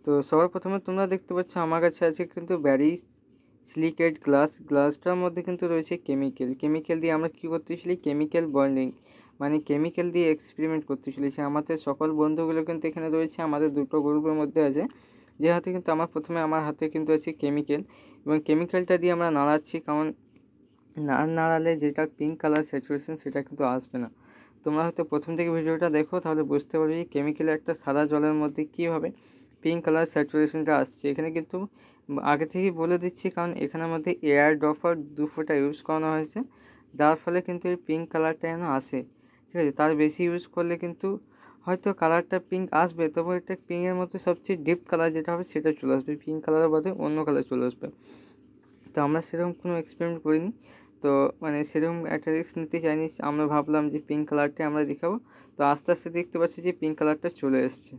তো সবার প্রথমে তোমরা দেখতে পাচ্ছ আমার কাছে আছে কিন্তু ব্যারি সিলিকেট গ্লাসটার মধ্যে কিন্তু রয়েছে কেমিক্যাল দিয়ে আমরা কী করতে চলি, কেমিক্যাল বন্ডিং মানে কেমিক্যাল দিয়ে এক্সপেরিমেন্ট করতে চলেছি। আমাদের সকল বন্ধুগুলো কিন্তু এখানে রয়েছে, আমাদের দুটো গ্রুপের মধ্যে আছে। যে হাতে কিন্তু আমার হাতে কিন্তু আছে কেমিক্যাল, এবং কেমিক্যালটা দিয়ে আমরা নাড়াচ্ছি, কারণ না নাড়ালে যেটা পিঙ্ক কালার স্যাচুরেশন সেটা কিন্তু আসবে না। তোমরা হয়তো প্রথম থেকে ভিডিওটা দেখো, তাহলে বুঝতে পারবে যে কেমিক্যালের একটা সাদা জলের মধ্যে কীভাবে পিঙ্ক কালার স্যাচুরেশনটা আসছে। এখানে কিন্তু আগে থেকেই বলে দিচ্ছি, কারণ এখানের মধ্যে এয়ার ড্রপার 2 ফোঁটা ইউজ করানো হয়েছে, যার ফলে কিন্তু এই পিঙ্ক কালারটা যেন আসে। ঠিক আছে, তার বেশি ইউজ করলে কিন্তু হয়তো কালারটা পিঙ্ক আসবে, তবু এটা পিঙ্কের মধ্যে সবচেয়ে ডিপ কালার যেটা হবে সেটা চলে আসবে, পিঙ্ক কালারের বদলে অন্য কালার চলে আসবে। তো আমরা সেরকম কোনো এক্সপেরিমেন্ট করিনি, তো মানে সেরকম একটা রিস্ক নিতে চাইনি। আমরা ভাবলাম যে পিঙ্ক কালারটাই আমরা দেখাবো, তো আস্তে আস্তে দেখতে পাচ্ছি যে পিঙ্ক কালারটা চলে এসছে।